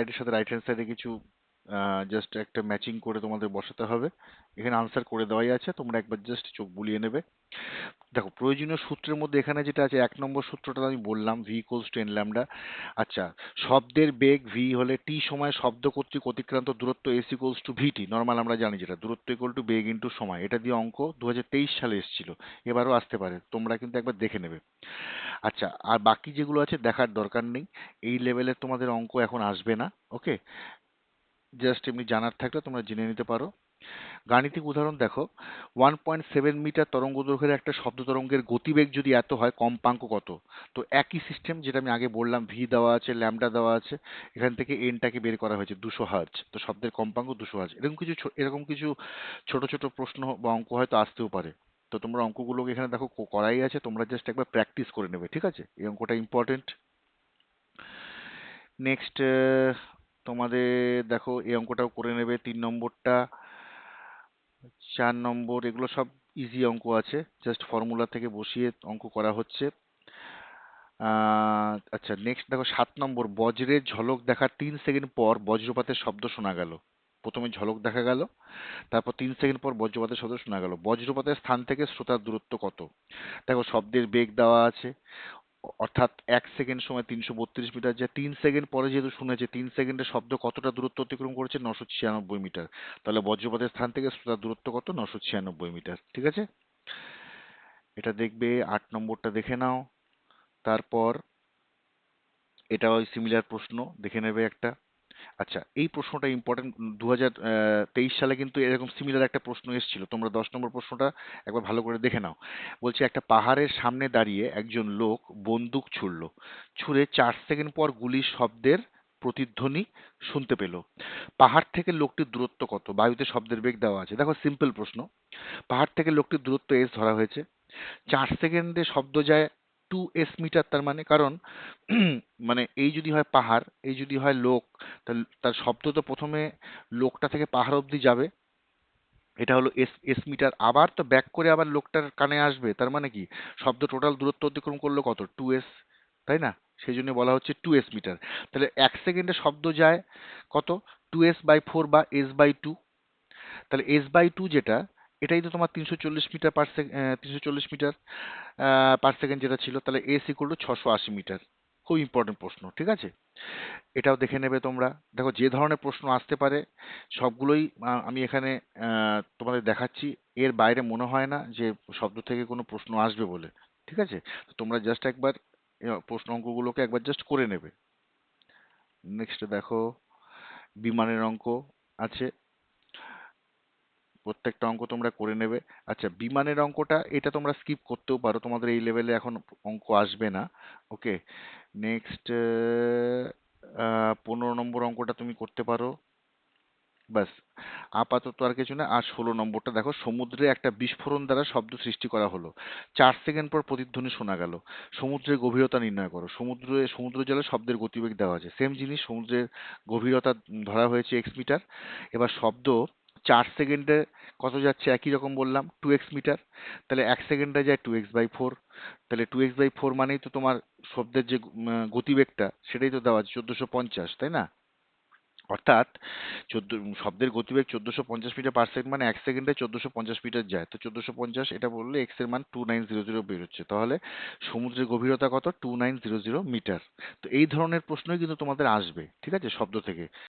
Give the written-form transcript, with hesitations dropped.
সাইডের সাথে right hand সাইডে কিছু জাস্ট একটা ম্যাচিং করে তোমাদের বসাতে হবে। এখানে আনসার করে দেওয়াই আছে, তোমরা একবার জাস্ট চোখ বুলিয়ে নেবে। দেখো প্রয়োজনীয় সূত্রের মধ্যে এখানে যেটা আছে 1 নম্বর সূত্রটা আমি বললাম, V equals to N lambda. আচ্ছা, শব্দের বেগ ভি হলে টি সময় শব্দ কর্তৃক অতিক্রান্ত দূরত্ব S equals to VT, normal আমরা জানি যেটা, দূরত্ব ইকুয়াল টু বেগ ইন্টু সময়। এটা দিয়ে অঙ্ক 2023 সালে এসেছিল, এবারও আসতে পারে, তোমরা কিন্তু একবার দেখে নেবে। আচ্ছা, আর বাকি যেগুলো আছে দেখার দরকার নেই, এই লেভেলের তোমাদের অঙ্ক এখন আসবে না। ওকে, জাস্ট এমনি জানার থাকলে তোমরা জেনে নিতে পারো। গাণিতিক উদাহরণ দেখো, 1.7 মিটার তরঙ্গ দৈর্ঘ্যের একটা শব্দ তরঙ্গের গতিবেগ যদি এত হয়, কম্পাঙ্ক কত? তো একই সিস্টেম যেটা আমি আগে বললাম, ভি দেওয়া আছে, ল্যামডা দেওয়া আছে, এখান থেকে এনটাকে বের করা হয়েছে 200 হার্জ। তো শব্দের কম্পাঙ্ক 200 হার্জ। এরকম কিছু ছোট ছোট প্রশ্ন বা অঙ্ক হয়তো আসতেও পারে। তো তোমরা অঙ্কগুলোকে এখানে দেখো করাই আছে, তোমরা জাস্ট একবার প্র্যাকটিস করে নেবে, ঠিক আছে? এই অঙ্কটা ইম্পর্টেন্ট। নেক্সট তোমাদের দেখো এই অঙ্কটাও করে নেবে, 3 নম্বরটা, 4 নম্বর, এগুলো সব ইজি অঙ্ক আছে, জাস্ট ফর্মুলা থেকে বসিয়ে অঙ্ক করা হচ্ছে। আচ্ছা, নেক্সট দেখো 7 নম্বর, বজ্রের ঝলক দেখার 3 সেকেন্ড পর বজ্রপাতের শব্দ শোনা গেল। প্রথমে ঝলক দেখা গেল, তারপর 3 সেকেন্ড পর বজ্রপাতের শব্দ শোনা গেল। বজ্রপাতের স্থান থেকে শ্রোতার দূরত্ব কত? দেখো শব্দের বেগ দেওয়া আছে, অর্থাৎ 1 সেকেন্ড সময় 332 মিটার, যা 3 সেকেন্ড পরে যেহেতু শুনেছে, 3 সেকেন্ডে শব্দ কতটা দূরত্ব অতিক্রম করেছে? 996 মিটার। তাহলে বজ্রপাতের স্থান থেকে শ্রোতার দূরত্ব কত? 996 মিটার। ঠিক আছে, এটা দেখবে। 8 নম্বরটা দেখে নাও। তারপর এটা ওই সিমিলার প্রশ্ন, দেখে নেবে একটা। আচ্ছা, এই প্রশ্নটা ইম্পর্টেন্ট, 2023 সালে কিন্তু এরকম সিমিলার একটা প্রশ্ন এসেছিল। তোমরা 10 নম্বর প্রশ্নটা একবার ভালো করে দেখে নাও। বলছে একটা পাহাড়ের সামনে দাঁড়িয়ে একজন লোক বন্দুক ছুড়ল, ছুঁড়ে 4 সেকেন্ড পর গুলির শব্দের প্রতিধ্বনি শুনতে পেল। পাহাড় থেকে লোকটির দূরত্ব কত? বায়ুতে শব্দের বেগ দেওয়া আছে। দেখো সিম্পল প্রশ্ন, পাহাড় থেকে লোকটির দূরত্ব এস ধরা হয়েছে, 4 সেকেন্ডে শব্দ যায় 2s মিটার। তার মানে, কারণ মানে এই যদি হয় পাহাড়, এই যদি হয় লোক, তাহলে তার শব্দ তো প্রথমে লোকটা থেকে পাহাড় অবধি যাবে, এটা হলো এস এস মিটার, আবার তো ব্যাক করে আবার লোকটার কানে আসবে। তার মানে কি, শব্দ টোটাল দূরত্ব অতিক্রম করলো কত? 2s, তাই না? সেই জন্য বলা হচ্ছে 2s মিটার। তাহলে 1 সেকেন্ডে শব্দ যায় কত? 2s/4 বা s/2। তাহলে s/2 যেটা, এটাই তো তোমার 340 metre per second, 340 metre per second যেটা ছিল। তাহলে এস ইকুয়াল টু 680 মিটার। খুব ইম্পর্টেন্ট প্রশ্ন, ঠিক আছে? এটাও দেখে নেবে তোমরা। দেখো যে ধরনের প্রশ্ন আসতে পারে সবগুলোই আমি এখানে তোমাদের দেখাচ্ছি, এর বাইরে মনে হয় না যে শব্দ থেকে কোনো প্রশ্ন আসবে বলে। ঠিক আছে, তো তোমরা জাস্ট একবার প্রশ্ন অঙ্কগুলোকে একবার জাস্ট করে নেবে। নেক্সট দেখো, বিমানের অঙ্ক আছে, প্রত্যেকটা অঙ্ক তোমরা করে নেবে। আচ্ছা, বিমানের অঙ্কটা এটা তোমরা স্কিপ করতেও পারো, তোমাদের এই লেভেলে এখন অঙ্ক আসবে না। ওকে, নেক্সট 15 নম্বর অঙ্কটা তুমি করতে পারো। ব্যাস, আপাতত আর কিছু না। আর 16 নম্বরটা দেখো, সমুদ্রে একটা বিস্ফোরণ দ্বারা শব্দ সৃষ্টি করা হলো, 4 সেকেন্ড পর প্রতিধ্বনি শোনা গেল। সমুদ্রের গভীরতা নির্ণয় করো। সমুদ্র জলে শব্দের গতিবেগ দেওয়া আছে, সেম জিনিস, সমুদ্রের গভীরতা ধরা হয়েছে x মিটার। এবার শব্দ 4 সেকেন্ডে কত যাচ্ছে? একই রকম বললাম, 2x মিটার। তাহলে 1 সেকেন্ডে যায় 2x/4। তাহলে 2x/4 মানেই তো তোমার শব্দের যে গতিবেগটা, সেটাই তো দেওয়া আছে 1450, তাই না? অর্থাৎ চোদ্দ শব্দের গতিবেগ 1450 মিটার পার সেকেন্ড, মানে 1 সেকেন্ডে 1450 মিটার যায়। তো 1450, এটা বললে এক্স এর মান 2900 বেরোচ্ছে। তাহলে সমুদ্রের গভীরতা কত? 2900 মিটার। তো এই ধরনের প্রশ্নই কিন্তু তোমাদের আসবে, ঠিক আছে, শব্দ থেকে।